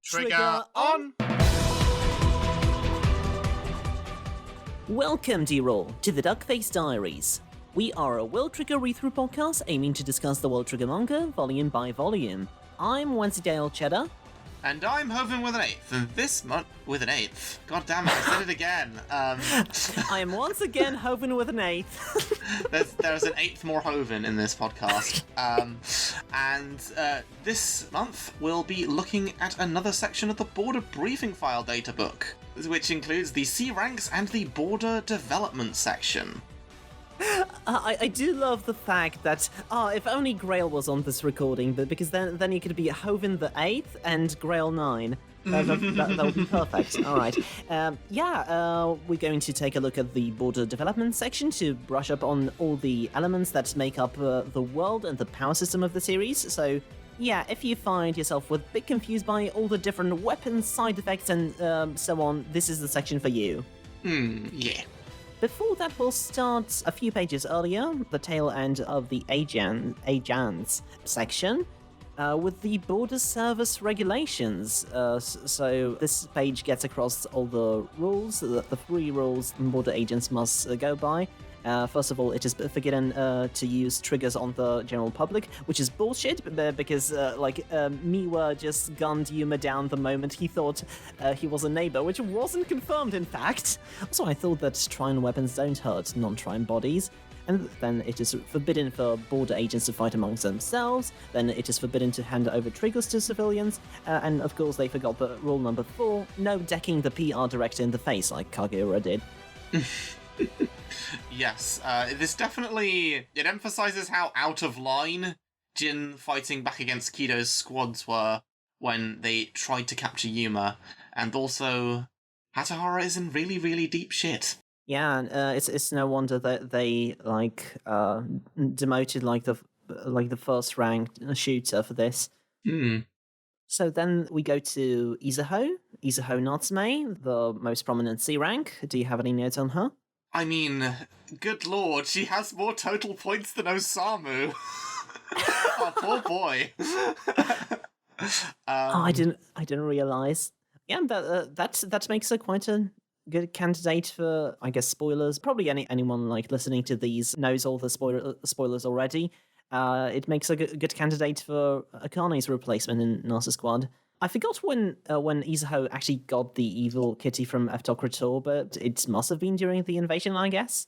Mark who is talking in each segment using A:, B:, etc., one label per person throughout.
A: Trigger on!
B: Welcome, dear all, to the Duckface Diaries. We are a World Trigger read-through podcast aiming to discuss the World Trigger manga, volume by volume. I'm Wensleydale Cheddar.
A: And I'm HOVIN with an 8th, and this month with an 8th. God damn it, I said it again.
B: I am once again HOVIN with an 8th.
A: there's an 8th more HOVIN in this podcast. This month we'll be looking at another section of the Border Briefing File data book, which includes the C ranks and the Border Development section.
B: I do love the fact that, if only Grail was on this recording, but because then he could be HOVIN the 8th and Grail 9. That would be perfect. All right. We're going to take a look at the border development section to brush up on all the elements that make up the world and the power system of the series. So, yeah, if you find yourself a bit confused by all the different weapons, side effects, and so on, this is the section for you.
A: Yeah.
B: Before that, we'll start a few pages earlier, the tail end of the Ajans section, with the border service regulations. So this page gets across all the rules, the 3 rules border agents must go by. First of all, it is forbidden to use triggers on the general public, which is bullshit, because Miwa just gunned Yuma down the moment he thought he was a neighbor, which wasn't confirmed, in fact. Also, I thought that Trine weapons don't hurt non-Trine bodies. And then it is forbidden for border agents to fight amongst themselves. Then it is forbidden to hand over triggers to civilians. And of course, they forgot the rule number 4, no decking the PR director in the face like Kageura did.
A: Yes, this definitely, it emphasizes how out of line Jin fighting back against Kido's squads were when they tried to capture Yuma, and also Hatahara is in really, really deep shit.
B: Yeah, it's no wonder that they demoted the first ranked shooter for this. So then we go to Izuho Natsume, the most prominent C rank. Do you have any notes on her?
A: I mean, good lord, she has more total points than Osamu. Oh, poor boy.
B: I didn't realize. Yeah, that makes her quite a good candidate for, I guess, spoilers. Probably anyone listening to these knows all the spoilers already. It makes a good candidate for Akane's replacement in Nasa Squad. I forgot when Izuho actually got the evil kitty from Eftokrator, but it must have been during the invasion, I guess.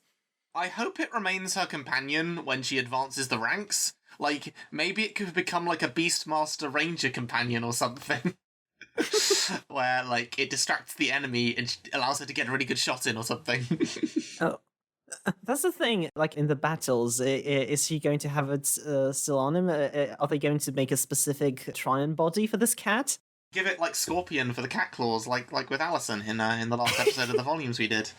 A: I hope it remains her companion when she advances the ranks. Maybe it could become like a Beastmaster Ranger companion or something. Where, it distracts the enemy and allows her to get a really good shot in or something.
B: Oh. That's the thing, in the battles, is she going to have it still on him? Are they going to make a specific Trine body for this cat?
A: Give it, Scorpion for the cat claws, like with Allison in the last episode of the volumes we did.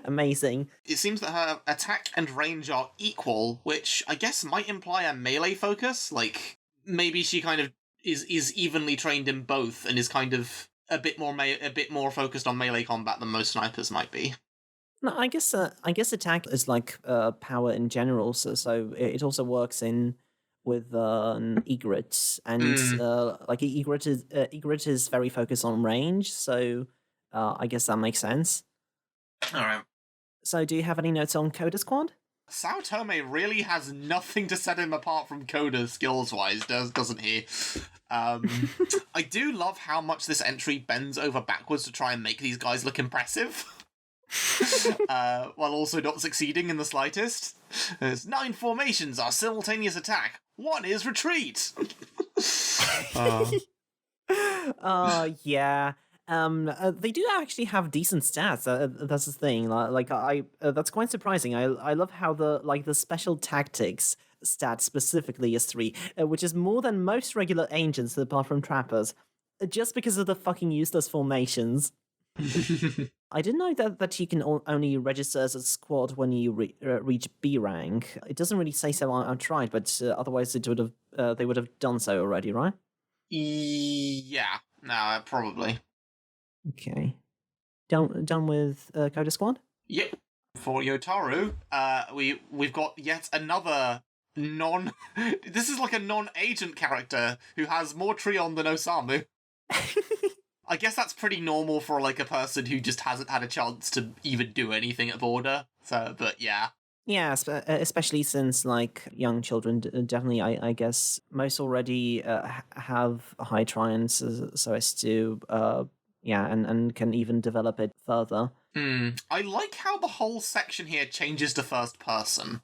B: Amazing.
A: It seems that her attack and range are equal, which I guess might imply a melee focus. Maybe she kind of is evenly trained in both and is kind of a bit more focused on melee combat than most snipers might be.
B: No, I guess attack is power in general, so it also works with Egret, and Egret is very focused on range, so I guess that makes sense.
A: All right.
B: So, do you have any notes on Coda Squad?
A: Sao Tome really has nothing to set him apart from Coda skills-wise, doesn't he? I do love how much this entry bends over backwards to try and make these guys look impressive. While also not succeeding in the slightest. 9 formations are simultaneous attack. 1 is retreat.
B: Yeah. They do actually have decent stats. That's the thing. That's quite surprising. I love how the special tactics stat specifically is 3, which is more than most regular agents apart from trappers, just because of the fucking useless formations. I didn't know that you can only register as a squad when you reach B rank. It doesn't really say so. I tried, but otherwise they would have done so already, right?
A: Yeah. No, probably.
B: Okay. Done with Coda Squad?
A: Yep. For Yotaro, we've got yet another This is like a non-agent character who has more Treon than Osamu. I guess that's pretty normal for like a person who just hasn't had a chance to even do anything at Border. So, but yeah.
B: Yeah, especially since like young children definitely, I guess most already have high trions so as to and can even develop it further.
A: I like how the whole section here changes to first person.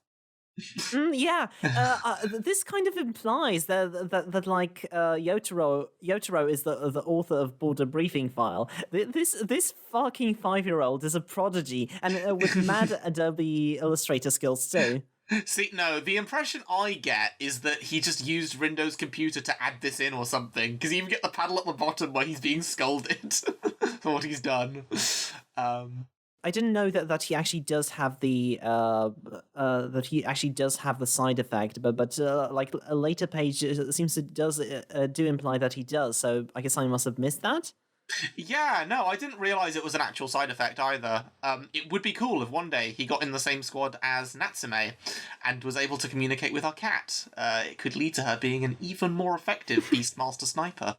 B: This kind of implies that like Yotaro is the author of Border Briefing File. This fucking 5-year-old is a prodigy, and with mad Adobe Illustrator skills too.
A: See, no, the impression I get is that he just used Rindo's computer to add this in or something, because you even get the panel at the bottom where he's being scolded for what he's done.
B: I didn't know that he actually does have the side effect, but like a later page seems to do imply that he does. So I guess I must have missed that.
A: Yeah, no, I didn't realise it was an actual side effect either. It would be cool if one day he got in the same squad as Natsume and was able to communicate with our cat. It could lead to her being an even more effective Beastmaster sniper.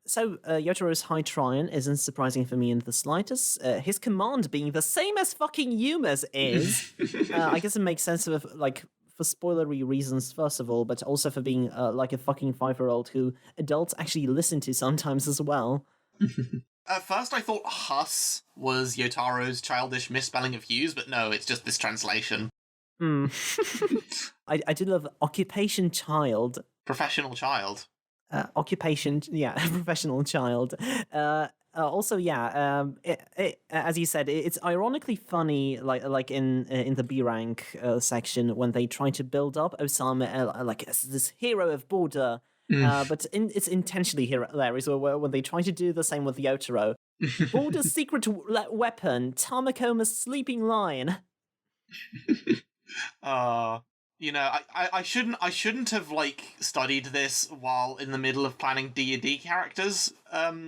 B: So, Yotaro's High Trion isn't surprising for me in the slightest. His command being the same as fucking Yuma's is. I guess it makes sense of, like, for spoilery reasons, first of all, but also for being, like, a fucking 5-year-old who adults actually listen to sometimes as well.
A: At first I thought Huss was Yotaro's childish misspelling of Hughes, but no, it's just this translation.
B: I do love Occupation Child.
A: Professional child.
B: Professional child. Also, as you said, it's ironically funny, like in the B rank section when they try to build up Osama like as this hero of Border, but it's intentionally hilarious when they try to do the same with Yotaro. Border's secret weapon, Tamakoma's sleeping lion.
A: You know, I shouldn't have like studied this while in the middle of planning D&D characters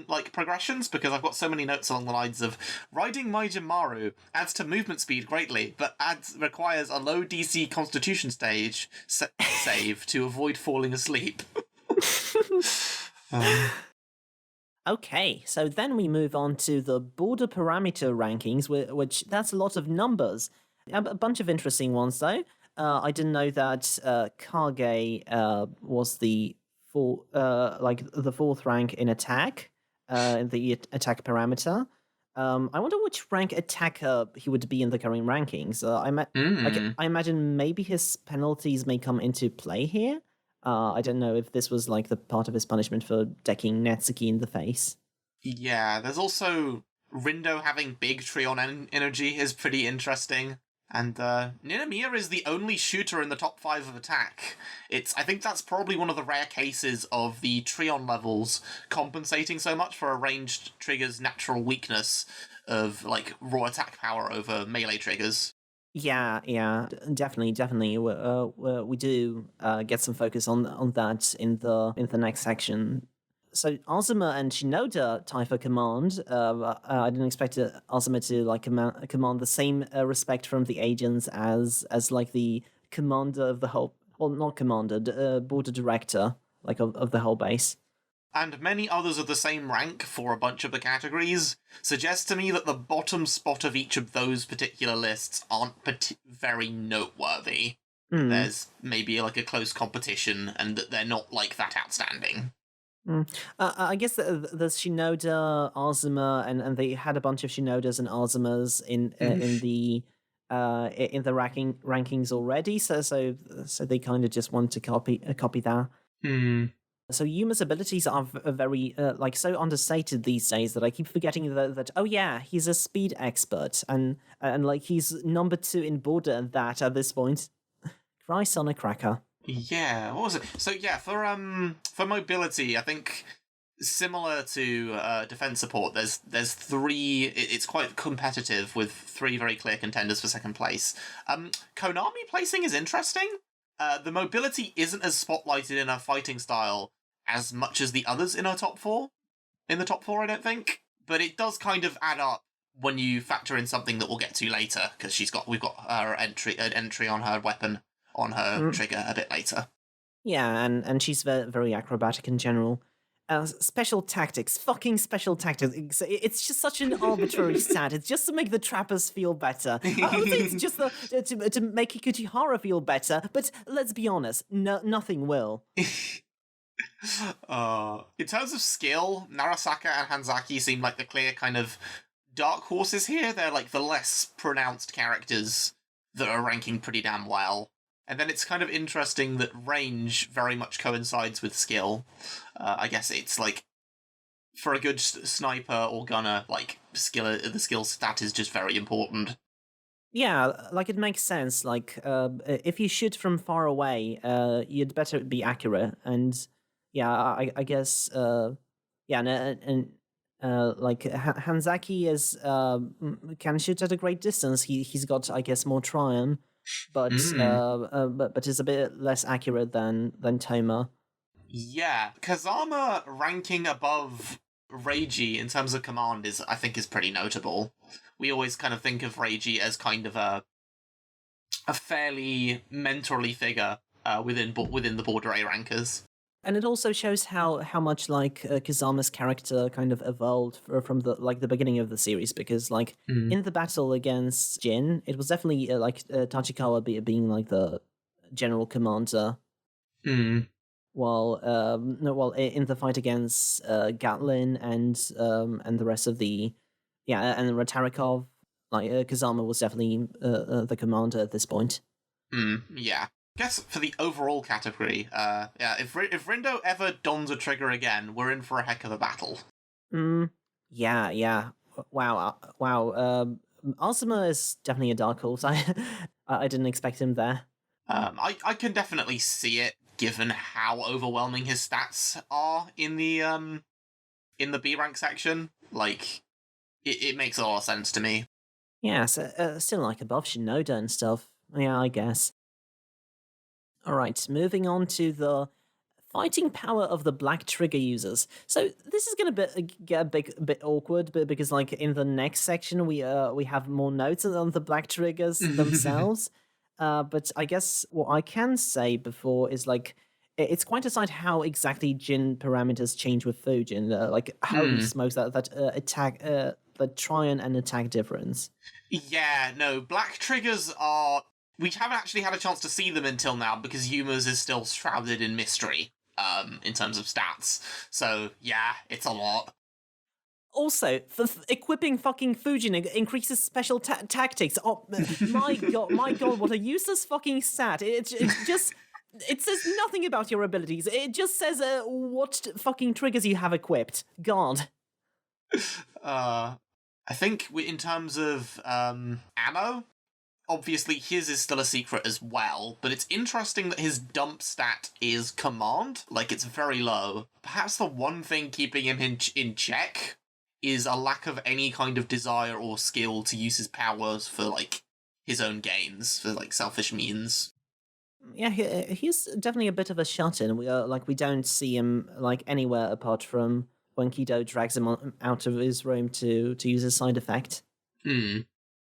A: like progressions, because I've got so many notes along the lines of riding Maijimaru adds to movement speed greatly, but requires a low DC Constitution stage save to avoid falling asleep.
B: Okay, so then we move on to the Border parameter rankings, which that's a lot of numbers. A bunch of interesting ones though. I didn't know that Kage was the fourth rank in attack, in the attack parameter. I wonder which rank attacker he would be in the current rankings. I imagine maybe his penalties may come into play here. I don't know if this was like the part of his punishment for decking Netsuki in the face.
A: Yeah, there's also Rindo having big Treon energy is pretty interesting. And Ninomiya is the only shooter in the top 5 of attack. I think that's probably one of the rare cases of the Treon levels compensating so much for a ranged trigger's natural weakness of like raw attack power over melee triggers.
B: Yeah, definitely. We do get some focus on that in the next section. So Azuma and Shinoda tie for command. I didn't expect Azuma to like command the same respect from the agents as like the commander of the whole, well, not commander, border director, like of the whole base.
A: And many others of the same rank for a bunch of the categories suggest to me that the bottom spot of each of those particular lists aren't very noteworthy. There's maybe like a close competition and that they're not like that outstanding.
B: I guess there's Shinoda, Azuma, and they had a bunch of Shinodas and Azumas in the rankings already. So they kind of just want to copy that. So Yuma's abilities are very like so understated these days that I keep forgetting that oh yeah, he's a speed expert and like he's number 2 in Border that at this point. Christ on a cracker.
A: Yeah, what was it? So yeah, for mobility, I think similar to defense support, there's 3. It's quite competitive with 3 very clear contenders for second place. Konami placing is interesting. The mobility isn't as spotlighted in her fighting style as much as the others in her top 4. In the top 4, I don't think, but it does kind of add up when you factor in something that we'll get to later, because we've got her entry on her weapon on her trigger a bit later.
B: Yeah, and she's very acrobatic in general. Special tactics, fucking special tactics. It's just such an arbitrary stat. It's just to make the trappers feel better. I would say it's just to make Ikutihara feel better, but let's be honest, nothing will.
A: In terms of skill, Narasaka and Hanzaki seem like the clear kind of dark horses here. They're like the less pronounced characters that are ranking pretty damn well. And then it's kind of interesting that range very much coincides with skill. I guess it's like, for a good sniper or gunner, like, the skill stat is just very important.
B: Yeah, like it makes sense. Like, if you shoot from far away, you'd better be accurate. And yeah, I guess, yeah, and like Hanzaki can shoot at a great distance. He's got, I guess, more Tryon, but is a bit less accurate than Toma.
A: Yeah, Kazama ranking above Reiji in terms of command I think is pretty notable. We always kind of think of Reiji as kind of a fairly mentorly figure within the Border A rankers.
B: And it also shows how much like Kazama's character kind of evolved from the beginning of the series, because like in the battle against Jin, it was definitely Tachikawa being like the general commander. While in the fight against Gatlin and the rest of and Ratarikov, like Kazama was definitely the commander at this point.
A: Yeah. I guess for the overall category, if Rindo ever dons a trigger again, we're in for a heck of a battle.
B: Yeah. Wow. Asuma is definitely a dark horse. I didn't expect him there.
A: I can definitely see it, given how overwhelming his stats are in the B rank section. Like, it makes a lot of sense to me.
B: Yeah, so, still like above Shinoda and stuff. Yeah, I guess. Alright, moving on to the fighting power of the black trigger users. So this is going to get a bit awkward, because like in the next section we have more notes on the black triggers themselves. But I guess what I can say before is like it's quite aside how exactly Jin parameters change with Fujin. Like how he smokes that attack, the Tryon and attack difference.
A: Yeah, no, black triggers are. We haven't actually had a chance to see them until now because Yuma's is still shrouded in mystery, in terms of stats. So, yeah, it's a lot.
B: Also, equipping fucking Fujin increases special tactics. Oh, my god, what a useless fucking stat. It says nothing about your abilities. It just says what fucking triggers you have equipped. God.
A: I think in terms of ammo, obviously his is still a secret as well, but it's interesting that his dump stat is command. Like, it's very low. Perhaps the one thing keeping him in check is a lack of any kind of desire or skill to use his powers for, like, his own gains, for, like, selfish means.
B: Yeah, he's definitely a bit of a shut-in. We don't see him, like, anywhere apart from when Kido drags him out of his room to use his side effect.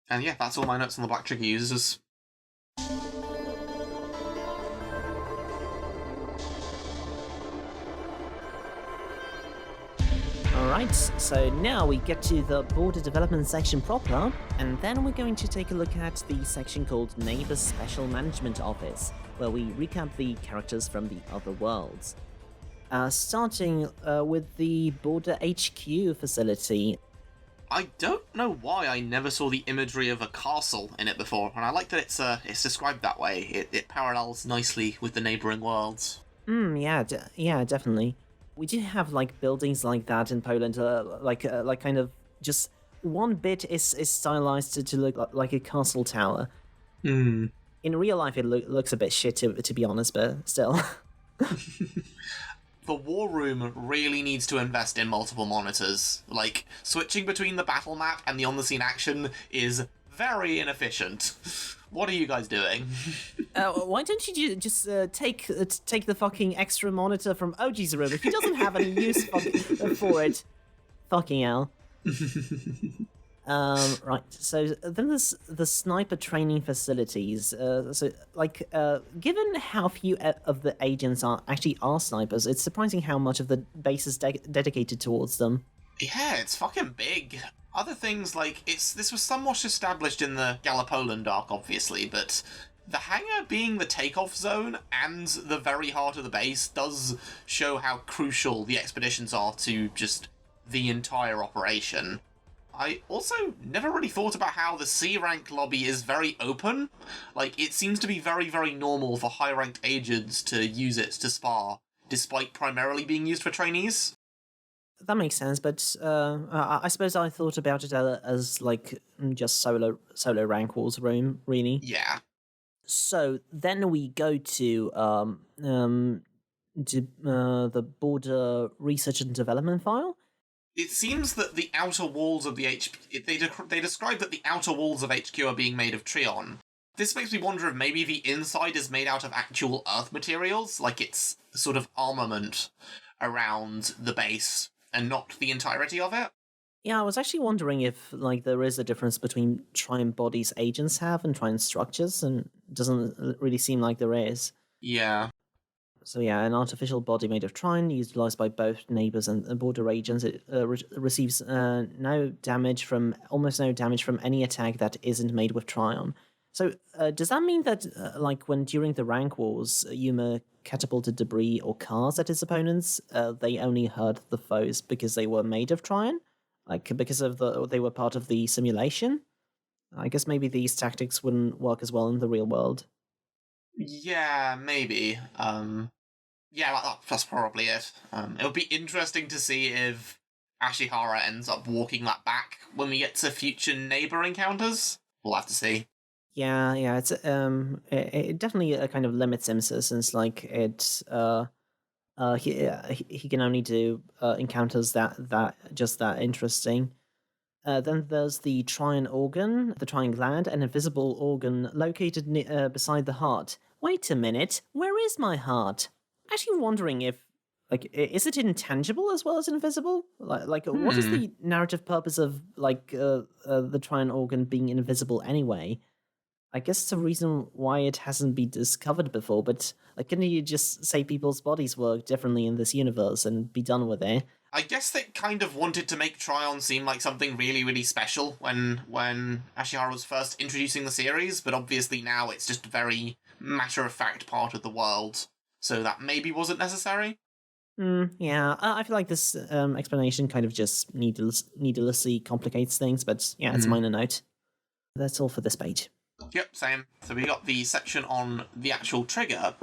A: And yeah, that's all my notes on the black trigger users.
B: Alright, so now we get to the border development section proper, and then we're going to take a look at the section called Neighbours Special Management Office, where we recap the characters from the other worlds. Starting with the Border HQ facility.
A: I don't know why I never saw the imagery of a castle in it before, and I like that it's described that way. It parallels nicely with the neighbouring worlds.
B: Yeah, definitely. We do have like buildings like that in Poland, like kind of just one bit is stylized to look like a castle tower. In real life, it looks a bit shit to be honest, but still.
A: The war room really needs to invest in multiple monitors. Like, switching between the battle map and the on-the-scene action is very inefficient. What are you guys doing?
B: Why don't you just take the fucking extra monitor from OG's room if he doesn't have any use for it? Fucking hell. Right. So then there's the sniper training facilities. Given how few of the agents are snipers, it's surprising how much of the base is dedicated towards them.
A: Yeah, it's fucking big. Other things like this was somewhat established in the Gallipoland arc, obviously, but the hangar being the takeoff zone and the very heart of the base does show how crucial the expeditions are to just the entire operation. I also never really thought about how the C rank lobby is very open. Like, it seems to be very, very normal for high ranked agents to use it to spar, despite primarily being used for trainees.
B: That makes sense, but I suppose I thought about it as like just solo rank wars room, really.
A: Yeah.
B: So then we go to the border research and development file.
A: It seems that the outer walls of the they describe that the outer walls of HQ are being made of Treon. This makes me wonder if maybe the inside is made out of actual Earth materials, like it's sort of armament around the base, and not the entirety of it.
B: Yeah, I was actually wondering if like there is a difference between Trion bodies agents have and Trion structures, and it doesn't really seem like there is.
A: Yeah.
B: So yeah, an artificial body made of Trion, utilized by both Neighbours and border agents. It receives almost no damage from any attack that isn't made with Trion. So does that mean that like when during the rank wars, Yuma catapulted debris or cars at his opponents, they only hurt the foes because they were made of Trion? Like because of they were part of the simulation? I guess maybe these tactics wouldn't work as well in the real world.
A: Yeah, maybe. Yeah, that's probably it. It would be interesting to see if Ashihara ends up walking that back when we get to future neighbor encounters. We'll have to see.
B: Yeah, it's it definitely kind of limits him since like he can only do encounters that interesting. Then there's the Trion organ, the Trion gland, an invisible organ located beside the heart. Wait a minute, where is my heart? Actually wondering if, like, is it intangible as well as invisible? What is the narrative purpose of, like, the Trion organ being invisible anyway? I guess it's a reason why it hasn't been discovered before, but, like, couldn't you just say people's bodies work differently in this universe and be done with it?
A: I guess they kind of wanted to make Trion seem like something really, really special when Ashihara was first introducing the series, but obviously now it's just a very matter-of-fact part of the world, so that maybe wasn't necessary.
B: Yeah, I feel like this explanation kind of just needlessly complicates things, but yeah, it's a minor note. That's all for this page.
A: Yep, same. So we got the section on the actual trigger,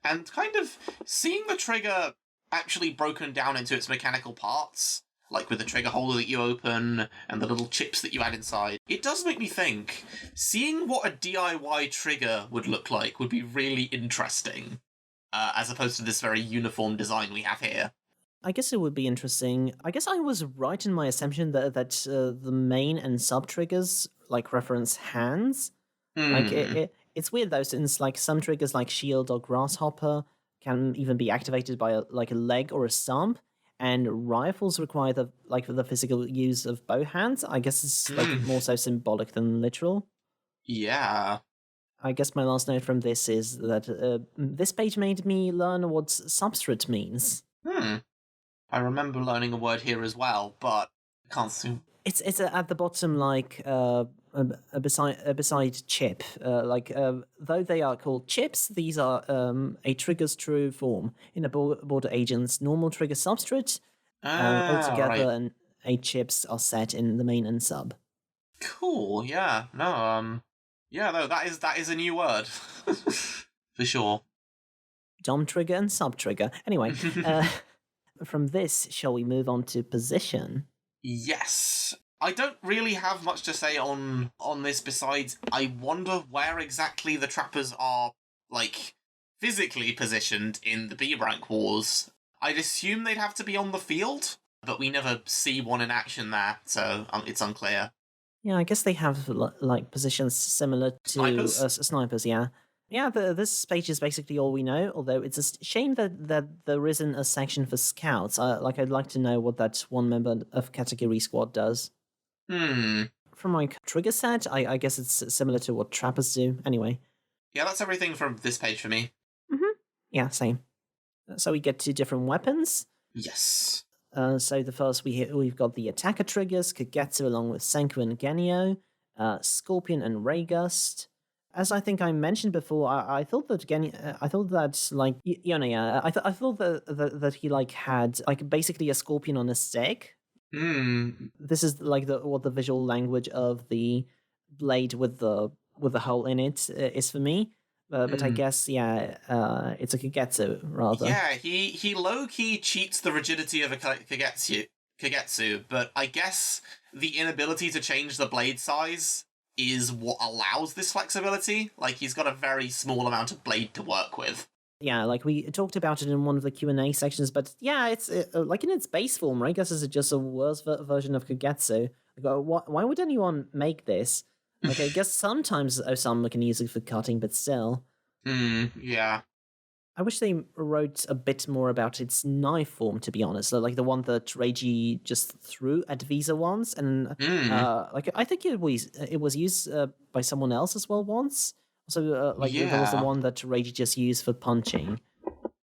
A: and kind of seeing the trigger actually broken down into its mechanical parts, like with the trigger holder that you open and the little chips that you add inside. It does make me think, seeing what a DIY trigger would look like would be really interesting, as opposed to this very uniform design we have here.
B: I guess it would be interesting. I guess I was right in my assumption that the main and sub triggers like reference hands. Like it's weird though, since like some triggers like shield or grasshopper can even be activated by a leg or a stump, and rifles require the physical use of both hands. I guess it's like more so symbolic than literal.
A: Yeah.
B: I guess my last note from this is that this page made me learn what substrate means.
A: I remember learning a word here as well, but I can't see.
B: It's at the bottom, like beside chip. Though they are called chips, these are a trigger's true form in a border agent's normal trigger substrate. Altogether,
A: right.
B: and 8 chips are set in the main and sub.
A: Cool. Yeah. No. Yeah. No. That is a new word for sure.
B: Dom trigger and sub trigger. Anyway, from this, shall we move on to position?
A: Yes. I don't really have much to say on this besides I wonder where exactly the trappers are, like, physically positioned in the B rank wars. I'd assume they'd have to be on the field, but we never see one in action there, so it's unclear.
B: Yeah, I guess they have like positions similar to snipers, yeah. Yeah, this page is basically all we know, although it's a shame that there isn't a section for scouts. I'd like to know what that one member of category squad does. from my trigger set, I guess it's similar to what trappers do. Anyway.
A: Yeah, that's everything from this page for me.
B: Yeah, same. So we get 2 different weapons.
A: Yes.
B: So the first we've got the attacker triggers, Kagetsu along with Senku and Genio, Scorpion and Ray Gust. As I think I mentioned before, I thought that I thought that like Yone, I thought that he like had like basically a scorpion on a stick. This is like what the visual language of the blade with the hole in it is for me. But I guess, it's a Kagetsu, rather.
A: Yeah, he low-key cheats the rigidity of a Kagetsu, but I guess the inability to change the blade size is what allows this flexibility. Like, he's got a very small amount of blade to work with.
B: Yeah, like we talked about it in one of the Q&A sections, but yeah, it's like in its base form, right? I guess it's just a worse version of Kagetsu. Like, why would anyone make this? Like, I guess sometimes Osamu can use it for cutting, but still.
A: Yeah.
B: I wish they wrote a bit more about its knife form, to be honest. Like the one that Reiji just threw at Visa once, and like I think it was used by someone else as well once. So there was the one that Reiji just used for punching.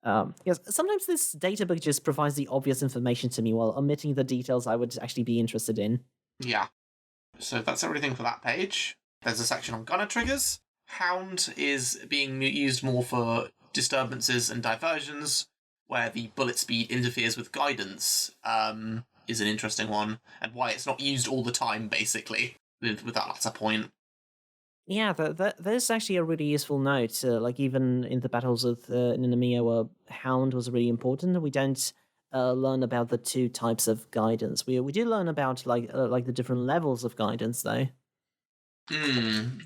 B: Yes, sometimes this databook just provides the obvious information to me while omitting the details I would actually be interested in.
A: Yeah. So that's everything for that page. There's a section on gunner triggers. Hound is being used more for disturbances and diversions, where the bullet speed interferes with guidance, is an interesting one, and why it's not used all the time, basically, with that latter point.
B: Yeah, there's actually a really useful note. Like even in the battles with Ninomiya, where Hound was really important, we don't learn about the 2 types of guidance. We do learn about like the different levels of guidance, though.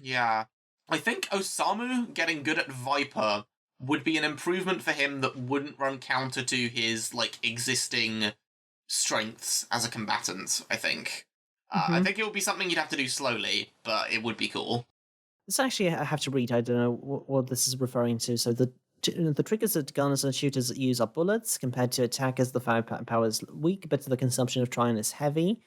A: Yeah. I think Osamu getting good at Viper would be an improvement for him that wouldn't run counter to his like existing strengths as a combatant. I think. I think it would be something you'd have to do slowly, but it would be cool.
B: This actually I have to read. I don't know what this is referring to. So the triggers that gunners and shooters use are bullets. Compared to attackers, the firepower is weak, but the consumption of Tryon is heavy.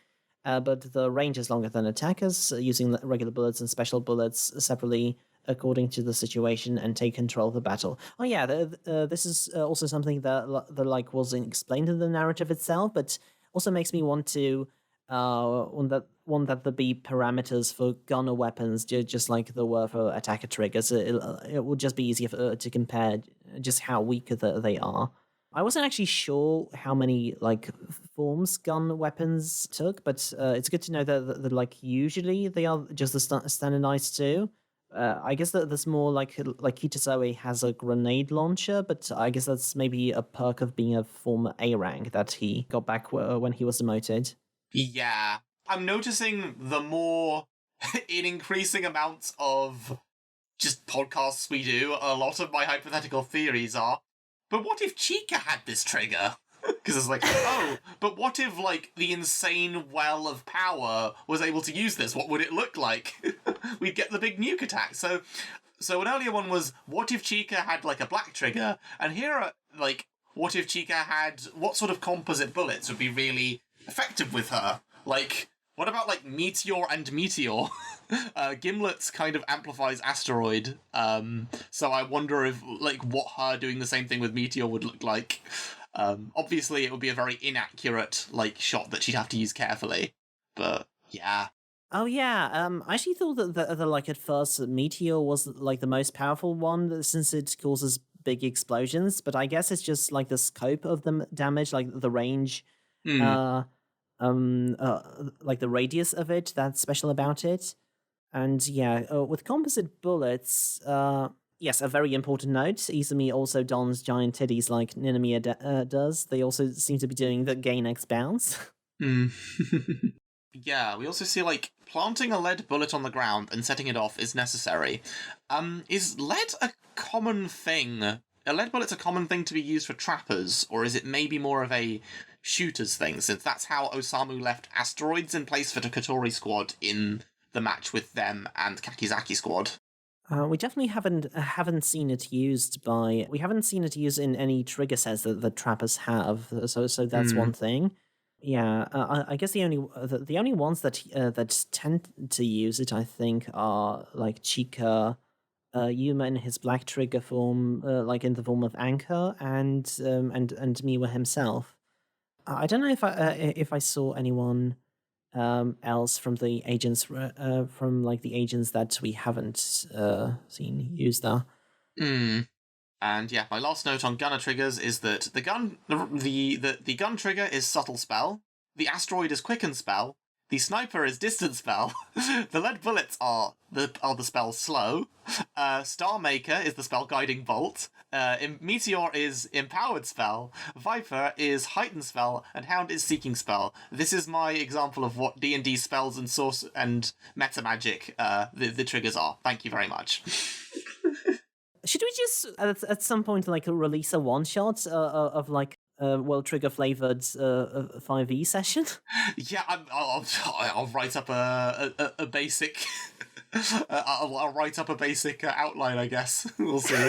B: But the range is longer than attackers, using regular bullets and special bullets separately according to the situation and take control of the battle. Oh yeah, this is also something that like wasn't explained in the narrative itself, but also makes me want to want that there be parameters for gunner weapons, just like there were for attacker triggers. It would just be easier to compare just how weak they are. I wasn't actually sure how many like forms gun weapons took, but it's good to know that like usually they are just the standardized 2. I guess that there's more like Kitazawa has a grenade launcher, but I guess that's maybe a perk of being a former A rank that he got back when he was demoted.
A: Yeah. I'm noticing the more in increasing amounts of just podcasts we do, a lot of my hypothetical theories are, but what if Chica had this trigger? Because it's like, oh, but what if, like, the insane well of power was able to use this? What would it look like? We'd get the big nuke attack. So an earlier one was, what if Chica had, like, a black trigger? And here are, like, what if Chica had, what sort of composite bullets would be really effective with her? Like, what about, like, Meteor and Meteor? Gimlet kind of amplifies Asteroid, so I wonder if, like, what her doing the same thing with Meteor would look like. Obviously, it would be a very inaccurate, like, shot that she'd have to use carefully, but, yeah.
B: Oh yeah, I actually thought that like, at first, Meteor was, like, the most powerful one, since it causes big explosions, but I guess it's just, like, the scope of the damage, like, the range, like the radius of it that's special about it. And yeah, with composite bullets, yes, a very important note. Izumi also dons giant titties like Ninomiya does. They also seem to be doing the gain X bounce.
A: Yeah, we also see, like, planting a lead bullet on the ground and setting it off is necessary. Is lead a common thing? Are lead bullets a common thing to be used for trappers, or is it maybe more of a shooter's thing, since that's how Osamu left asteroids in place for the Kotori squad in the match with them and Kakizaki squad?
B: We definitely haven't seen it used we haven't seen it used in any trigger sets that the trappers have. So that's one thing. Yeah, I guess the only ones that tend to use it, I think, are like Chica, Yuma in his Black Trigger form, like in the form of Anchor, and Miwa himself. I don't know if I saw anyone else from the agents from like the agents that we haven't seen use that.
A: Hmm. And yeah, my last note on gunner triggers is that the gun trigger is subtle spell, the asteroid is quicken spell, the sniper is distant spell, the lead bullets are the spell slow, Star Maker is the spell guiding bolt, Meteor is empowered spell, Viper is heightened spell, and Hound is seeking spell. This is my example of what D&D spells and source and meta magic the triggers are. Thank you very much.
B: Should we just at some point like release a one shot of like World Trigger flavored 5e session?
A: Yeah, I'll write up a basic. I'll write up a basic outline, I guess. We'll see.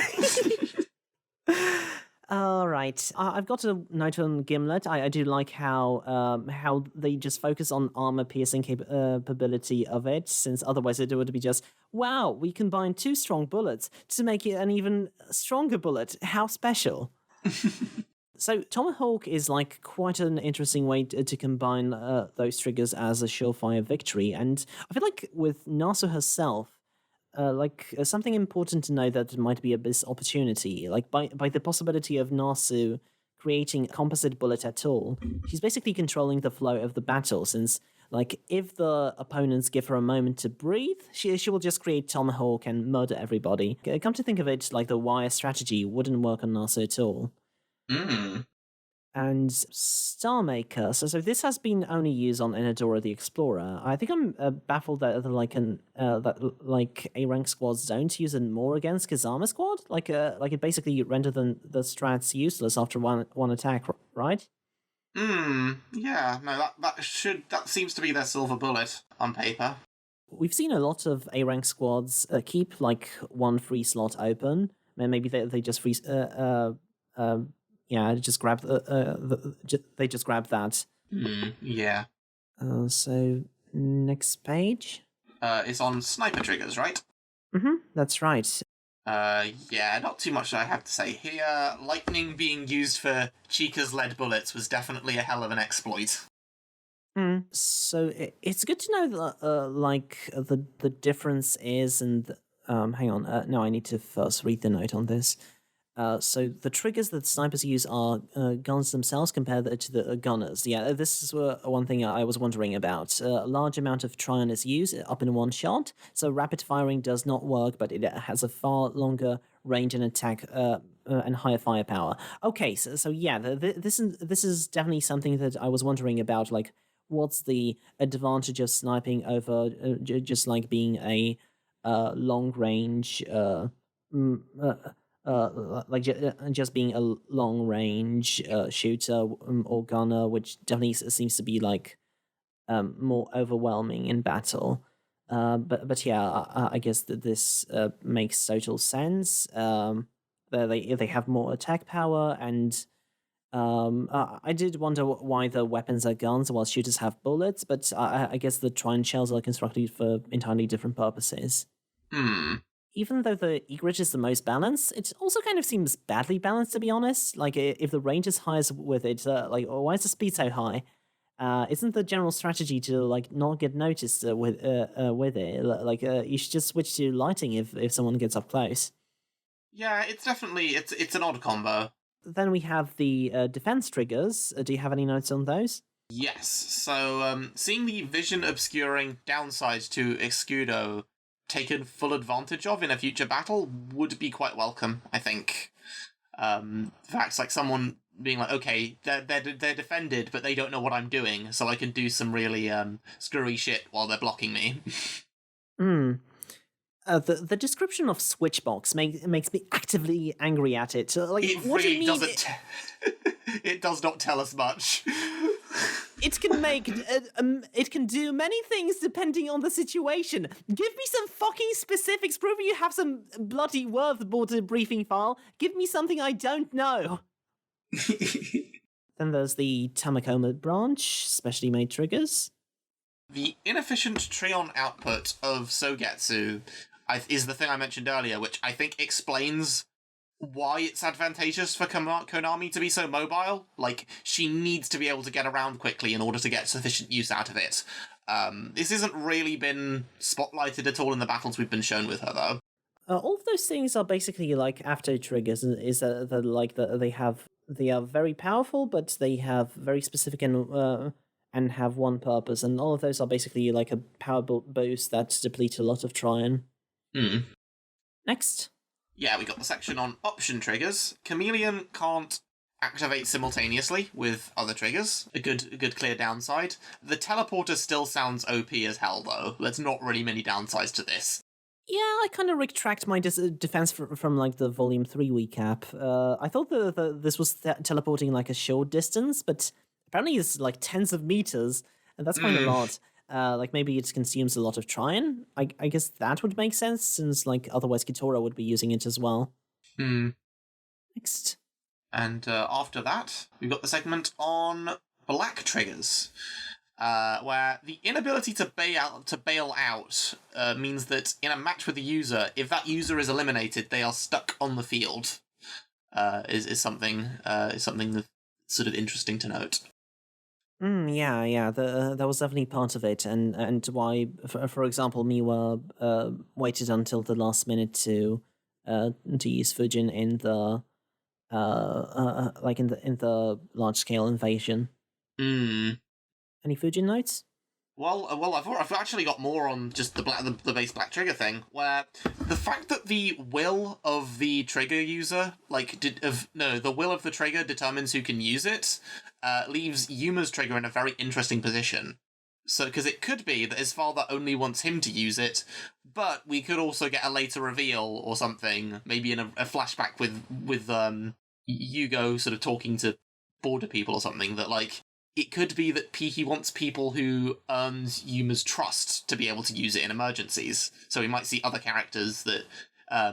B: All right, I've got a note on Gimlet. I do like how they just focus on armor piercing capability of it, since otherwise it would be just, wow, we combine 2 strong bullets to make it an even stronger bullet. How special. So Tomahawk is like quite an interesting way to combine those triggers as a surefire victory, and I feel like with Nasu herself, something important to know that might be a missed opportunity, like by the possibility of Nasu creating a composite bullet at all, she's basically controlling the flow of the battle, since like if the opponents give her a moment to breathe, she will just create Tomahawk and murder everybody. Come to think of it, like the wire strategy wouldn't work on Nasu at all.
A: Mm.
B: And Star Maker. So this has been only used on Inadora the Explorer. I think I'm baffled that A rank squads don't use it more against Kazama squad. Like it basically rendered the strats useless after one attack, right?
A: Yeah. No, that seems to be their silver bullet on paper.
B: We've seen a lot of A rank squads keep like one free slot open. Maybe they just free yeah, just grab they just grab that.
A: Yeah.
B: So next page.
A: It's on sniper triggers, right?
B: That's right.
A: Yeah, not too much I have to say here. Lightning being used for Chica's lead bullets was definitely a hell of an exploit.
B: So it's good to know that the difference is, and hang on, no, I need to first read the note on this. So the triggers that snipers use are guns themselves compared to the gunners. Yeah, this is one thing I was wondering about. A large amount of Tryon is used up in one shot, so rapid firing does not work, but it has a far longer range and attack and higher firepower. Okay, so yeah, this is definitely something that I was wondering about. Like, what's the advantage of sniping over just like being a long range? Just being a long range shooter or gunner, which definitely seems to be like more overwhelming in battle. But yeah, I guess that this makes total sense. They have more attack power, and I did wonder why the weapons are guns while shooters have bullets, but I guess the Trine shells are constructed for entirely different purposes. Even though the egret is the most balanced, it also kind of seems badly balanced, to be honest. Like, if the range is highest with it, why is the speed so high? Isn't the general strategy to, like, not get noticed with it? You should just switch to lighting if someone gets up close.
A: Yeah, it's definitely, it's an odd combo.
B: Then we have the defense triggers. Do you have any notes on those?
A: Yes, so seeing the vision obscuring downside to Escudo taken full advantage of in a future battle would be quite welcome, I think. Facts like someone being like, okay, they're defended, but they don't know what I'm doing, so I can do some really screwy shit while they're blocking me.
B: The description of Switchbox makes me actively angry at it.
A: It
B: what
A: really
B: do you mean?
A: doesn't. It does not tell us much.
B: It can make it can do many things depending on the situation. Give me some fucking specifics. Prove you have some bloody worth aboard the briefing file. Give me something I don't know. Then there's the Tamakoma branch, specially made triggers.
A: The inefficient Trion output of Sogetsu is the thing I mentioned earlier, which I think explains why it's advantageous for Konami to be so mobile. Like, she needs to be able to get around quickly in order to get sufficient use out of it. This hasn't really been spotlighted at all in the battles we've been shown with her, though.
B: All of those things are basically like after triggers. Is that they are very powerful, but they have very specific and have one purpose, and all of those are basically like a power boost that deplete a lot of Tryon. Next.
A: Yeah, we got the section on option triggers. Chameleon can't activate simultaneously with other triggers. A good clear downside. The teleporter still sounds OP as hell, though. There's not really many downsides to this.
B: Yeah, I kind of retract my defense from like the Volume 3 recap. I thought this was teleporting like a short distance, but apparently it's like tens of meters, and that's quite a lot. Like maybe it consumes a lot of Tryon. I guess that would make sense, since like otherwise Kitora would be using it as well. Next.
A: And after that, we've got the segment on black triggers, where the inability to bail out means that in a match with the user, if that user is eliminated, they are stuck on the field. Is something that's sort of interesting to note.
B: Yeah. That was definitely part of it, and why, for example, Miwa waited until the last minute to use Fujin in the in the large scale invasion. Any Fujin notes?
A: Well, I've actually got more on just the base black trigger thing, where the fact that the will of the trigger user, the will of the trigger determines who can use it, leaves Yuma's trigger in a very interesting position. So, because it could be that his father only wants him to use it, but we could also get a later reveal or something, maybe in a flashback with Yugo sort of talking to border people or something, that like, it could be that he wants people who earns Yuma's trust to be able to use it in emergencies. So we might see other characters that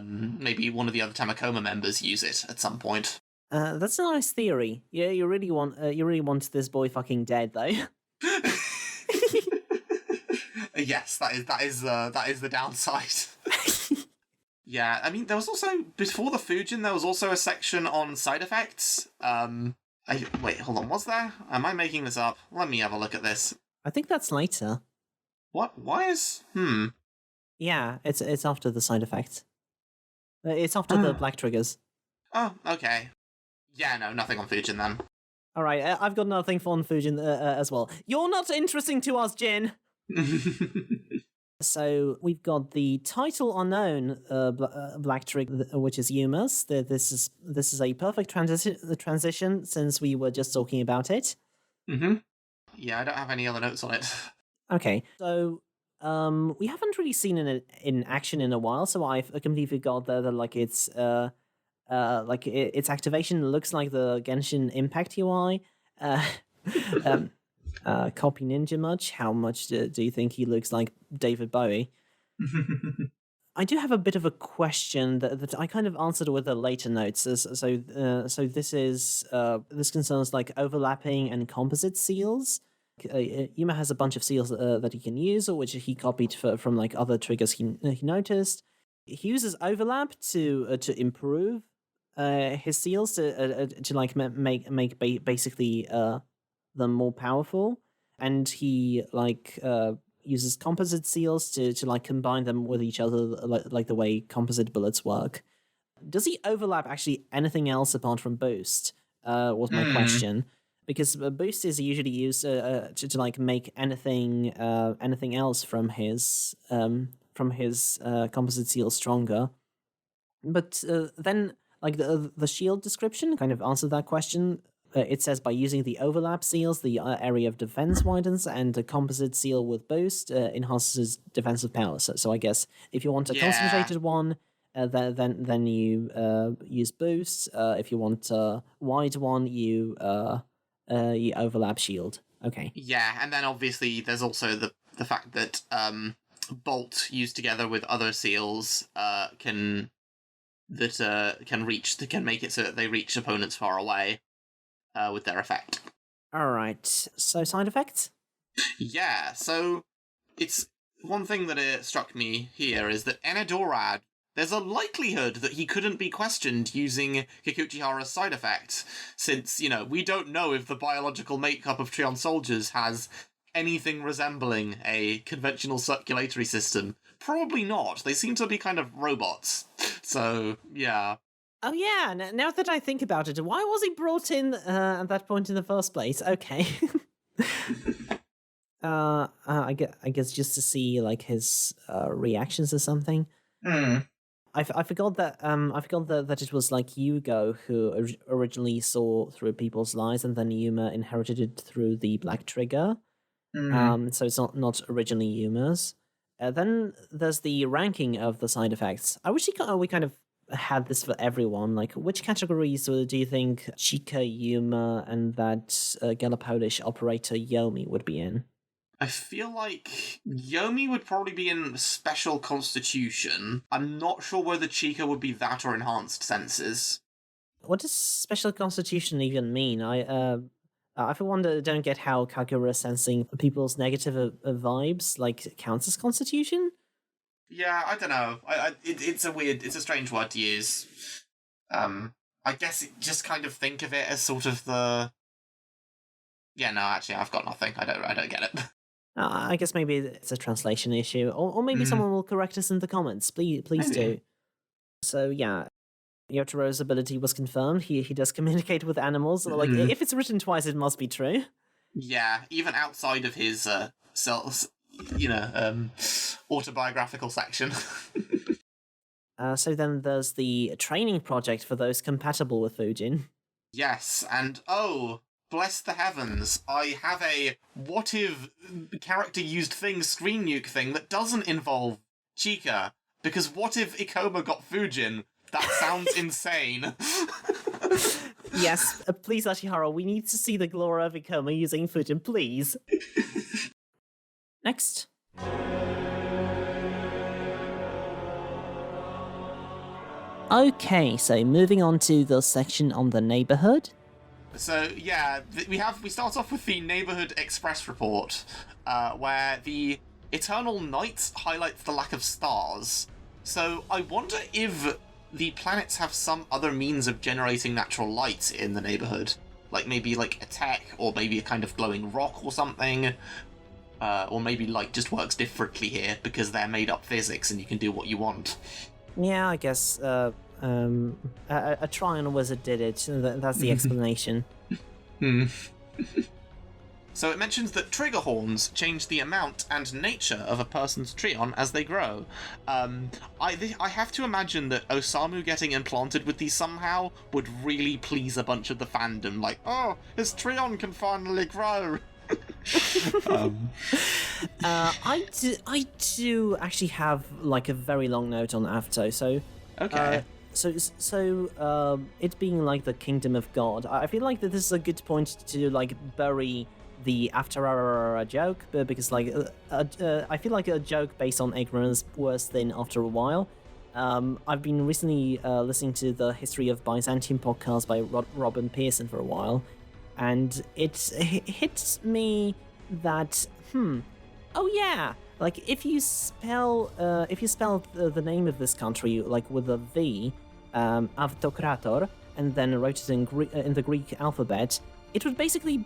A: maybe one of the other Tamakoma members use it at some point.
B: That's a nice theory. Yeah, you really want this boy fucking dead, though.
A: Yes, that is the downside. Yeah, I mean, there was also, before the Fujin, there was also a section on side effects. Wait, hold on, was there? Am I making this up? Let me have a look at this.
B: I think that's later.
A: What? Why is...
B: Yeah, it's after the side effect. It's after the black triggers.
A: Oh, okay. Yeah, no, nothing on Fujin then.
B: Alright, I've got nothing on Fujin as well. You're not interesting to us, Jin! So we've got the title unknown black trigger, which is Yuma's. This is a perfect transition since we were just talking about it.
A: Yeah, I don't have any other notes on it.
B: Okay, so we haven't really seen it in action in a while, so I've completely forgot that like its activation looks like the Genshin Impact UI. Copy Ninja much? How much do you think he looks like David Bowie? I do have a bit of a question that I kind of answered with the later notes. So this concerns like overlapping and composite seals. Yuma has a bunch of seals that he can use, or which he copied from like other triggers he noticed. He uses overlap to improve his seals to like make basically them more powerful, and he like uses composite seals to like combine them with each other, like the way composite bullets work. Does he overlap actually anything else apart from boost? Was my question, because boost is usually used to like make anything else from his composite seal stronger. But then like the shield description kind of answered that question. It says by using the overlap seals, the area of defense widens, and a composite seal with boost enhances defensive power. So I guess if you want a concentrated one, then you use boost. If you want a wide one, you overlap shield. Okay.
A: Yeah, and then obviously there's also the fact that Bolt used together with other seals can make it so that they reach opponents far away. with their effect.
B: All right. So side effects?
A: Yeah, so it's one thing that struck me here is that Enedorad, there's a likelihood that he couldn't be questioned using Kikuchihara's side effect, since, we don't know if the biological makeup of Trion soldiers has anything resembling a conventional circulatory system. Probably not. They seem to be kind of robots. So, yeah.
B: Oh yeah, now that I think about it, why was he brought in at that point in the first place? Okay. I guess just to see like his reactions or something. I forgot that that it was like Yugo who originally saw through people's lies, and then Yuma inherited it through the Black Trigger. So it's not originally Yuma's. Then there's the ranking of the side effects. I wish we kind of had this for everyone. Like, which categories do you think Chika, Yuma, and that Galopolish operator Yomi would be in?
A: I feel like Yomi would probably be in Special Constitution. I'm not sure whether Chika would be that or Enhanced Senses.
B: What does Special Constitution even mean? I for one don't get how Kagura sensing people's negative vibes like counts as Constitution.
A: Yeah, I don't know. It's a strange word to use. I guess just kind of think of it as sort of the. Yeah, no, actually, I've got nothing. I don't get it.
B: I guess maybe it's a translation issue, or maybe someone will correct us in the comments. Please do. So yeah. Yotaro's ability was confirmed. He does communicate with animals. Like, if it's written twice, it must be true.
A: Yeah, even outside of his autobiographical section.
B: So then there's the training project for those compatible with Fujin.
A: Yes, and bless the heavens, I have a what if character used thing screen nuke thing that doesn't involve Chika, because what if Ikoma got Fujin? That sounds insane.
B: Yes, please, Ashihara, we need to see the glory of Ikoma using Fujin, please. Next. Okay, so moving on to the section on the Neighbourhood.
A: So yeah, we start off with the Neighbourhood Express report, where the Eternal Night highlights the lack of stars. So I wonder if the planets have some other means of generating natural light in the Neighbourhood. Like maybe like a tech, or maybe a kind of glowing rock or something. Or maybe light just works differently here because they're made up physics and you can do what you want.
B: Yeah, I guess a Trion wizard did it. That's the explanation.
A: So it mentions that trigger horns change the amount and nature of a person's Trion as they grow. I have to imagine that Osamu getting implanted with these somehow would really please a bunch of the fandom. Like, oh, his Trion can finally grow.
B: I do actually have like a very long note on Afto. So
A: okay.
B: So it being like the kingdom of God, I feel like that this is a good point to like bury the After joke, because like I feel like a joke based on ignorance worse than after a while. I've been recently listening to the History of Byzantium podcast by Robin Pearson for a while, and it hits me that oh yeah, like if you spell the name of this country like with a V, Avtokrator, and then wrote it in the Greek alphabet, it would basically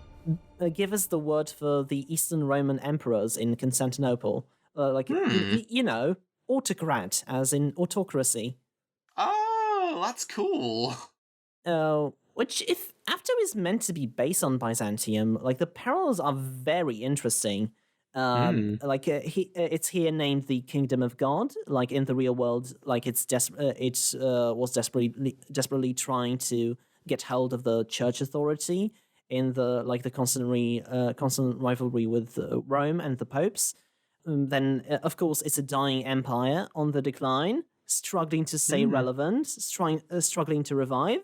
B: give us the word for the Eastern Roman emperors in Constantinople. Autocrat, as in autocracy.
A: Oh, that's cool.
B: Which, if Afto is meant to be based on Byzantium, like the parallels are very interesting. It's here named the Kingdom of God. Like in the real world, like it was desperately trying to get hold of the church authority in the constant rivalry with Rome and the popes. Then, of course, it's a dying empire on the decline, struggling to stay relevant, struggling to revive.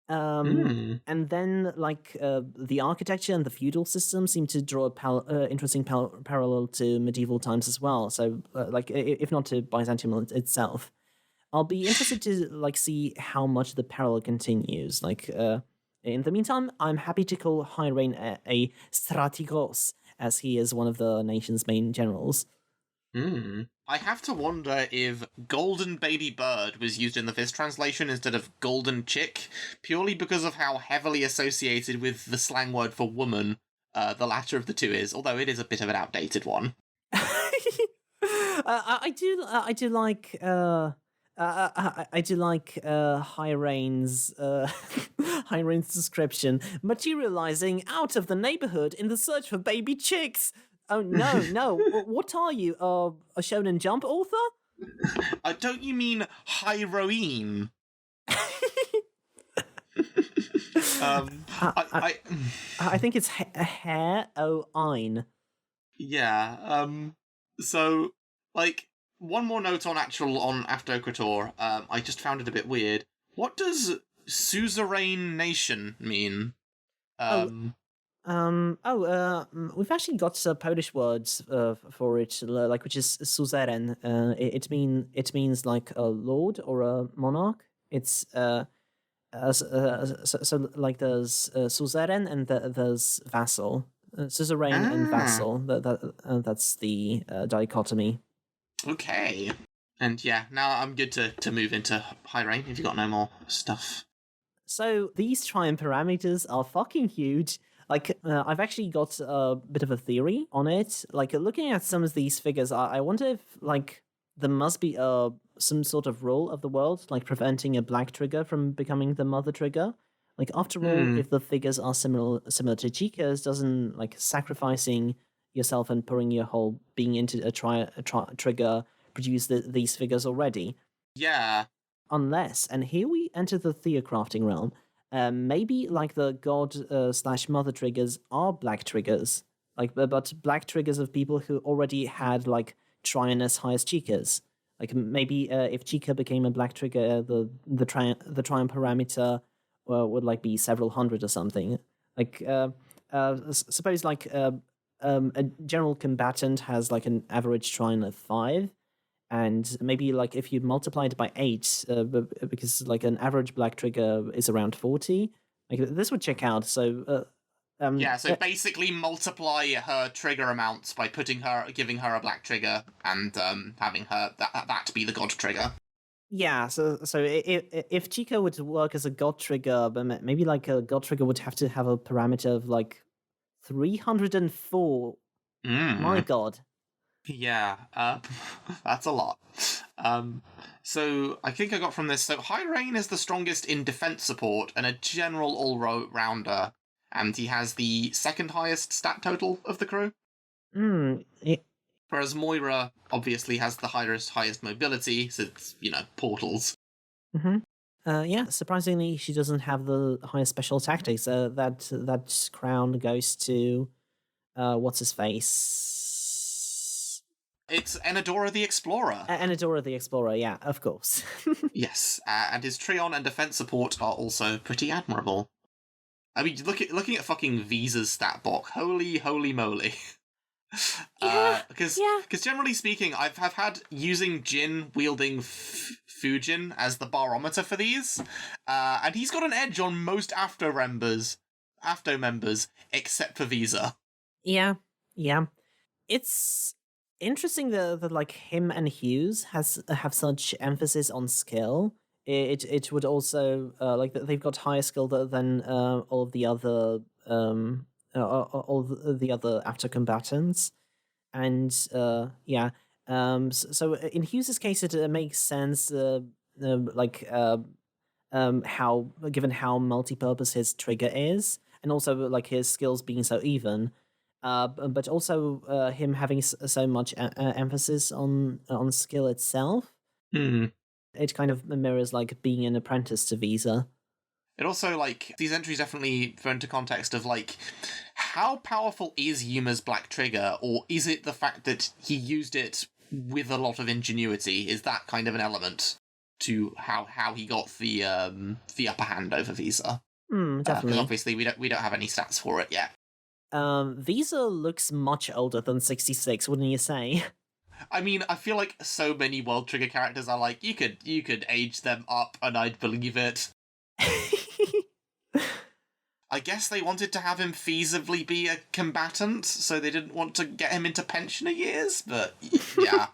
B: And then, the architecture and the feudal system seem to draw a interesting parallel to medieval times as well. So, if not to Byzantium itself, I'll be interested to see how much the parallel continues. In the meantime, I'm happy to call Hyrain a strategos, as he is one of the nation's main generals.
A: I have to wonder if Golden Baby Bird was used in the Viz translation instead of Golden Chick, purely because of how heavily associated with the slang word for woman the latter of the two is, although it is a bit of an outdated one.
B: I do like Hyrain's Hyrain's description, materializing out of the neighborhood in the search for baby chicks. Oh no! What are you? A Shonen Jump author?
A: Don't you mean heroine?
B: I think it's hair o ein.
A: Yeah. So, like, one more note on Aftokrator. I just found it a bit weird. What does suzerain nation mean?
B: We've actually got Polish words for it, like, which is suzerain. It means like a lord or a monarch. It's so like there's suzerain and there's vassal. Suzerain and vassal. That's the dichotomy.
A: Okay. And yeah, now I'm good to move into Hyrain if you got no more stuff.
B: So these triumph parameters are fucking huge. Like, I've actually got a bit of a theory on it. Like, looking at some of these figures, I wonder if, like, there must be some sort of rule of the world, like preventing a black trigger from becoming the mother trigger. Like, after all, if the figures are similar to Chica's, doesn't, like, sacrificing yourself and pouring your whole being into a trigger produce these figures already?
A: Yeah.
B: Unless, and here we enter the theocrafting realm, maybe like the god / mother triggers are black triggers, like but black triggers of people who already had like Trion as high as Chica's. Like maybe if Chica became a black trigger, the Trion parameter would like be several hundred or something. Like suppose like a general combatant has like an average Trion of 5. And maybe like if you multiply it by 8, because like an average black trigger is around 40, like this would check out. So
A: so basically multiply her trigger amounts by giving her a black trigger and having her that be the god trigger.
B: Yeah, so if Chica would work as a god trigger, but maybe like a god trigger would have to have a parameter of like 304. My god.
A: Yeah, that's a lot. So I think I got from this. So Hyrain is the strongest in defense support and a general all-rounder, and he has the second highest stat total of the crew. Whereas Moira obviously has the highest mobility, since portals.
B: Yeah, surprisingly, she doesn't have the highest special tactics. That crown goes to what's his face.
A: It's Enadora the Explorer.
B: Enadora the Explorer, yeah, of course.
A: Yes, and his Trion and defense support are also pretty admirable. I mean, looking at fucking Visa's stat block, holy moly. Because generally speaking, I've had using Jin wielding Fujin as the barometer for these, and he's got an edge on most AFTO members except for Visa. Yeah.
B: It's interesting that like him and Hughes have such emphasis on skill. It would also like they've got higher skill than all of the other all the other after combatants, and so in Hughes's case it makes sense how given how multi-purpose his trigger is, and also like his skills being so even. But also him having so much emphasis on skill itself. It kind of mirrors like being an apprentice to Visa.
A: It also, like, these entries definitely throw into context of, like, how powerful is Yuma's Black Trigger, or is it the fact that he used it with a lot of ingenuity? Is that kind of an element to how he got the upper hand over Visa?
B: Definitely.
A: Obviously, we don't have any stats for it yet.
B: Visa looks much older than 66, wouldn't you say?
A: I mean, I feel like so many World Trigger characters are like, you could age them up and I'd believe it. I guess they wanted to have him feasibly be a combatant, so they didn't want to get him into pensioner years, but yeah.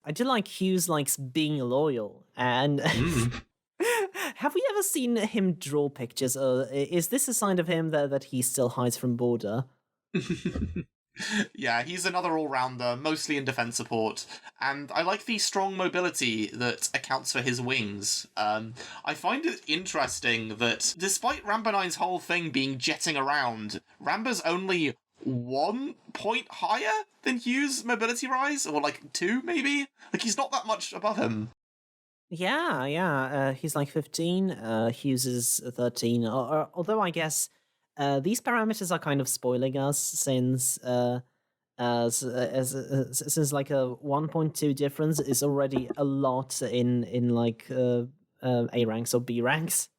B: I do like Hughes likes being loyal, and have we ever seen him draw pictures, or is this a sign of him that he still hides from border?
A: Yeah, he's another all-rounder, mostly in defense support, and I like the strong mobility that accounts for his wings. I find it interesting that despite Rambo 9's whole thing being jetting around, Rambo's only 1 point higher than Hughes' mobility rise, or like 2 maybe? Like, he's not that much above him.
B: Yeah. He's like 15. Hughes is 13. Although I guess these parameters are kind of spoiling us since since like a 1.2 difference is already a lot in like A ranks or B ranks.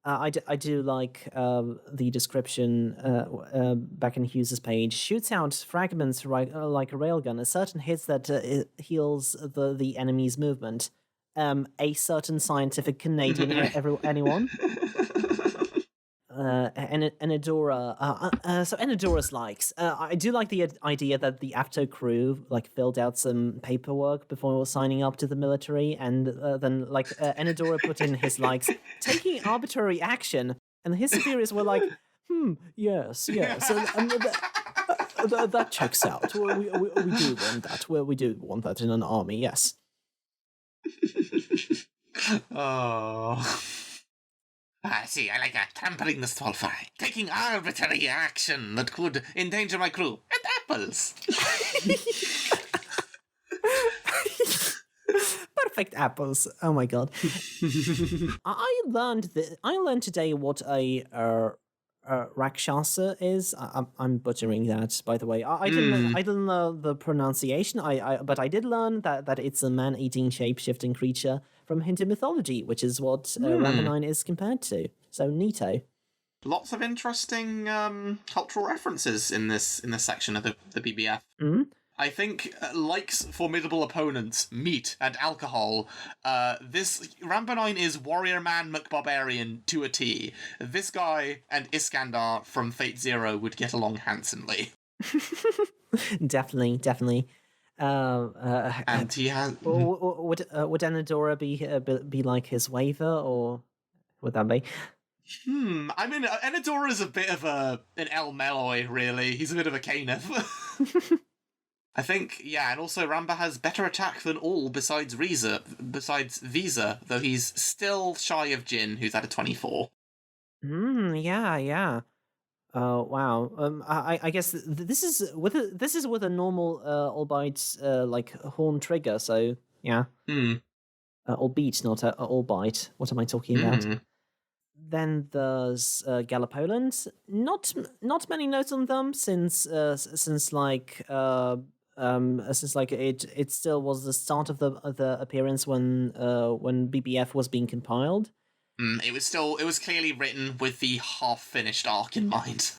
B: I do like the description back in Hughes's page. Shoots out fragments like a railgun. A certain hits that heals the enemy's movement. A certain scientific Canadian anyone. Enidora. So Enidora's likes. I do like the idea that the Apto crew like filled out some paperwork before signing up to the military, and then like Enidora put in his likes, taking arbitrary action, and his superiors were like, yes, and that checks out. We do want that. We do want that in an army. Yes.
A: Oh. See, I like trampling the stall fry, taking arbitrary action that could endanger my crew, and apples.
B: Perfect apples. Oh my god. I learned today what a Rakshasa is. I'm butchering that, by the way. I didn't know the pronunciation. But I did learn that it's a man-eating shape-shifting creature from Hindu mythology, which is what Rambo 9 is compared to. So neato.
A: Lots of interesting cultural references in this section of the BBF. I think, likes formidable opponents, meat, and alcohol, this Rambo 9 is Warrior Man McBarbarian to a T. This guy and Iskandar from Fate Zero would get along handsomely.
B: Definitely.
A: And he has...
B: Would Enidora be like his waiver, or would that be?
A: I mean, Enidora is a bit of an El Meloy, really. He's a bit of a Caneth. I think, yeah, and also Rambo has better attack than all besides Visa, though he's still shy of Jin, who's at a 24.
B: Yeah. Wow. I guess this is with a normal, albeit like horn trigger. So yeah. Albeit not albeit. What am I talking about? Then there's Gallipoland. Not many notes on them since like it still was the start of the appearance when BBF was being compiled.
A: It was clearly written with the half-finished arc in mind.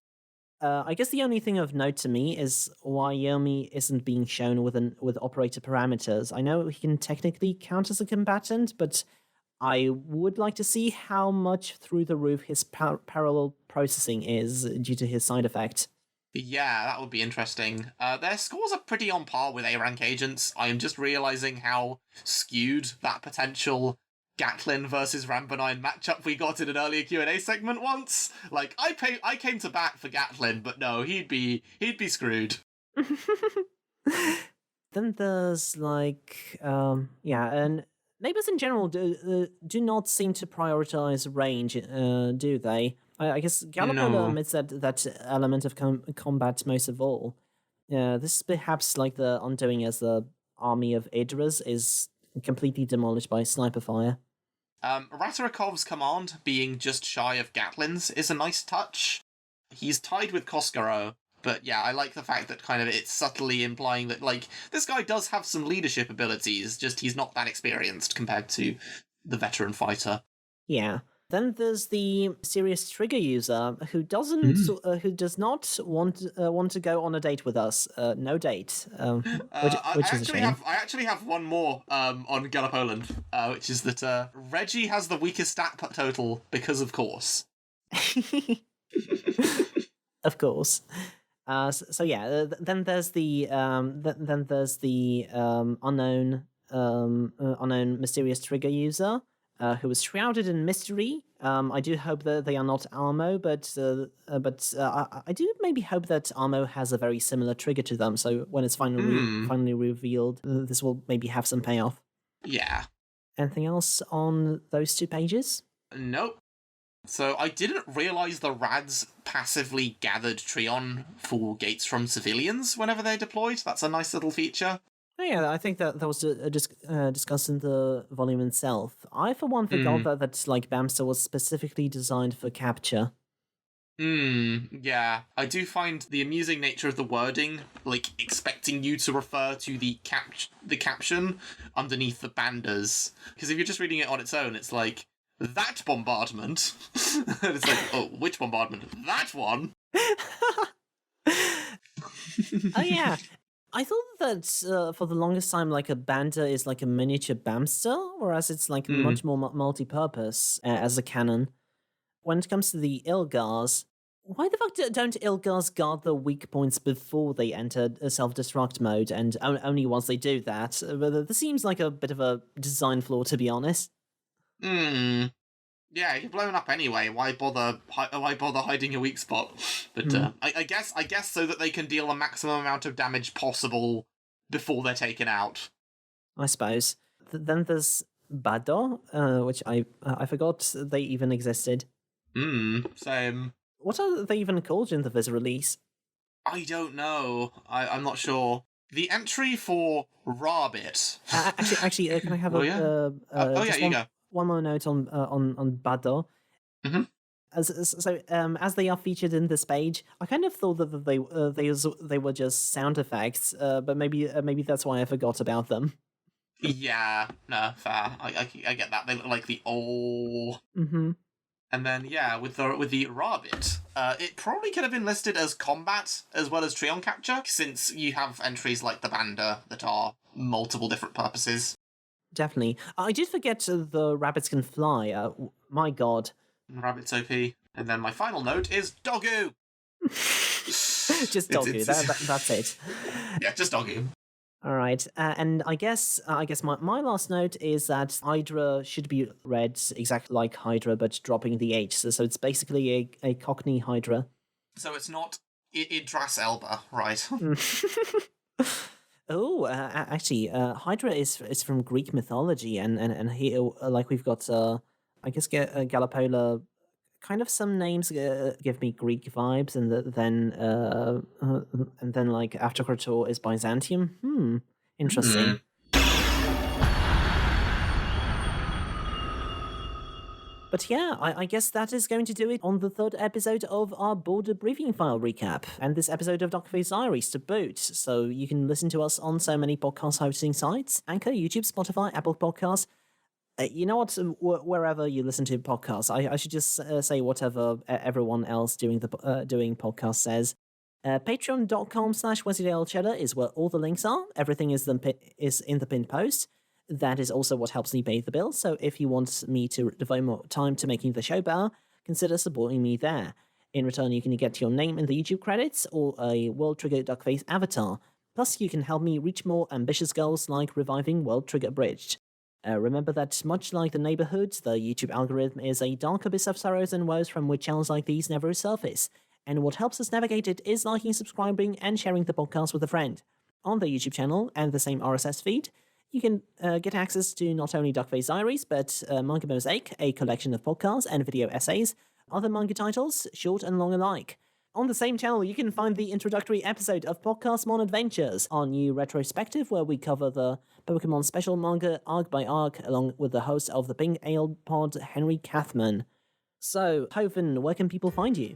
B: I guess the only thing of note to me is why Yomi isn't being shown with operator parameters. I know he can technically count as a combatant, but I would like to see how much through the roof his parallel processing is due to his side effect.
A: Yeah, that would be interesting. Their scores are pretty on par with A-rank agents. I am just realizing how skewed that potential Gatlin versus Rambo 9 matchup we got in an earlier Q&A segment once. Like, I came to bat for Gatlin, but no, he'd be screwed.
B: Then there's like, and Neighbours in general do not seem to prioritize range, do they? I guess Gallipola admits that element of combat most of all. This is perhaps like the undoing as the army of Idras is completely demolished by sniper fire.
A: Ratarakov's command being just shy of Gatlin's is a nice touch. He's tied with Koskaro, but yeah, I like the fact that kind of it's subtly implying that, like, this guy does have some leadership abilities, just he's not that experienced compared to the veteran fighter.
B: Yeah. Then there's the serious trigger user who does not want to go on a date with us. No date. Which is a shame.
A: I actually have one more on Gallipoland, which is that Reggie has the weakest stat total because of course.
B: Of course. So yeah, then there's the unknown mysterious trigger user who is shrouded in mystery. I do hope that they are not Armo, but I do maybe hope that Armo has a very similar trigger to them. So when it's finally revealed, this will maybe have some payoff.
A: Yeah.
B: Anything else on those 2 pages?
A: Nope. So I didn't realise the Rads passively gathered Treon for gates from civilians whenever they're deployed. That's a nice little feature.
B: Oh, yeah, I think that was discussed in the volume itself. I, for one, forgot that like Bamster was specifically designed for capture.
A: Yeah. I do find the amusing nature of the wording, like expecting you to refer to the caption underneath the banders. Because if you're just reading it on its own, it's like, that bombardment. And it's like, oh, which bombardment? That one.
B: Oh yeah, I thought that for the longest time, like a bander is like a miniature Bamster, whereas it's like much more multi-purpose as a cannon. When it comes to the Ilgars, why the fuck don't Ilgars guard the weak points before they enter self-destruct mode, and only once they do that? But this seems like a bit of a design flaw, to be honest.
A: Yeah, you're blown up anyway. Why bother hiding your weak spot? But I guess so that they can deal the maximum amount of damage possible before they're taken out. I
B: suppose. Then there's Bado, which I forgot they even existed.
A: Same.
B: What are they even called in the Viz release?
A: I don't know. I'm not sure. The entry for Rabbit.
B: Actually, can I have
A: you go.
B: One more note on Bado. As they are featured in this page, I kind of thought that they were just sound effects, but maybe that's why I forgot about them.
A: Yeah, no, fair. I get that. They look like the old. And then with the Rabbit, it probably could have been listed as combat as well as Treon capture, since you have entries like the Bander that are multiple different purposes.
B: Definitely. I did forget the rabbits can fly. My god.
A: Rabbit's OP. And then my final note is Doggo!
B: Just Doggo, that's it.
A: Yeah, just Doggo.
B: Alright, and I guess my last note is that Hydra should be read exactly like Hydra, but dropping the H. So it's basically a Cockney Hydra.
A: So it's not Idris Elba, right?
B: Oh, actually, Hydra is from Greek mythology, and here, like, we've got, I guess, Galapola, kind of some names give me Greek vibes, and then like, Aftercrator is Byzantium. Interesting. But yeah, I guess that is going to do it on the 3rd episode of our Border Briefing File recap, and this episode of Duckface Diaries to boot. So you can listen to us on so many podcast hosting sites: Anchor, YouTube, Spotify, Apple Podcasts. You know what? Wherever you listen to podcasts, I should just say whatever everyone else doing podcasts says. Patreon.com/Wensleydale Cheddar is where all the links are. Everything is in the pinned post. That is also what helps me pay the bill, so if you want me to devote more time to making the show better, consider supporting me there. In return, you can get your name in the YouTube credits or a World Trigger Duckface avatar. Plus, you can help me reach more ambitious goals like reviving World Trigger Abridged. Remember that, much like the Neighbourhood, the YouTube algorithm is a dark abyss of sorrows and woes from which channels like these never resurface, and what helps us navigate it is liking, subscribing, and sharing the podcast with a friend. On the YouTube channel and the same RSS feed, you can get access to not only Duckface Diaries, but Manga Mosaic, a collection of podcasts and video essays, other manga titles, short and long alike. On the same channel, you can find the introductory episode of Podcast Mon Adventures, our new retrospective where we cover the Pokemon special manga arc by arc, along with the host of the Pink Ale Pod, Henry Kathman. So, Hovin, where can people find you?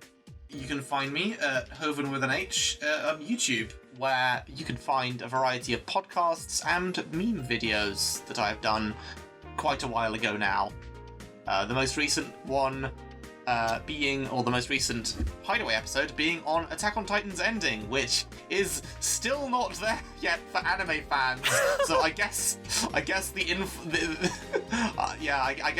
A: You can find me at Hovin with an H on YouTube, where you can find a variety of podcasts and meme videos that I've done quite a while ago now. The most recent one the most recent HIDEAWAY episode being on Attack on Titan's ending, which is still not there yet for anime fans. So I guess I guess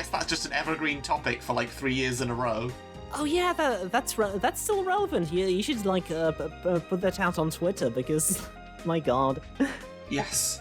A: that's just an evergreen topic for like 3 years in a row.
B: Oh yeah, that's still relevant. You should like put that out on Twitter because, my God.
A: Yes.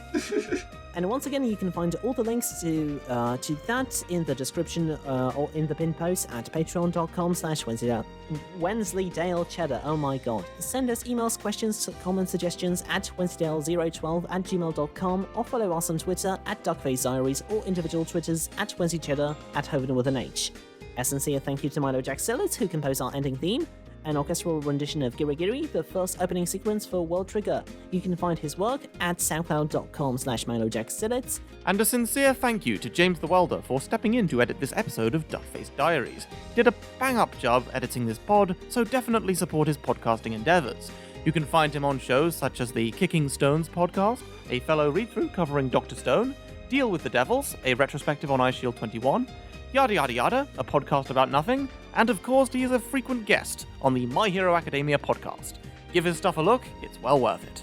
B: And once again, you can find all the links to that in the description or in the pin post at patreon.com/Wensleydale Cheddar. Oh my God. Send us emails, questions, comments, suggestions at wensleydale012@gmail.com or follow us on Twitter at Duckface Diaries or individual Twitters at WensleyCheddar at Hovin with an H. A sincere thank you to Milo Jack Sillett, who composed our ending theme, an orchestral rendition of Giri Giri, the first opening sequence for World Trigger. You can find his work at soundcloud.com/MiloJackSillett.
C: And a sincere thank you to James the Welder for stepping in to edit this episode of Duckface Diaries. He did a bang-up job editing this pod, so definitely support his podcasting endeavours. You can find him on shows such as the Kicking Stones podcast, a fellow read-through covering Dr. Stone, Deal with the Devils, a retrospective on iShield 21, Yada Yada Yada, a podcast about nothing, and of course he is a frequent guest on the My Hero Academia podcast. Give his stuff a look, it's well worth it.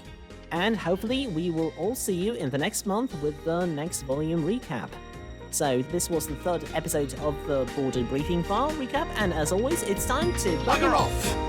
B: And hopefully we will all see you in the next month with the next volume recap. So this was the third episode of the Border Briefing File recap, and as always, it's time to
A: Bugger off!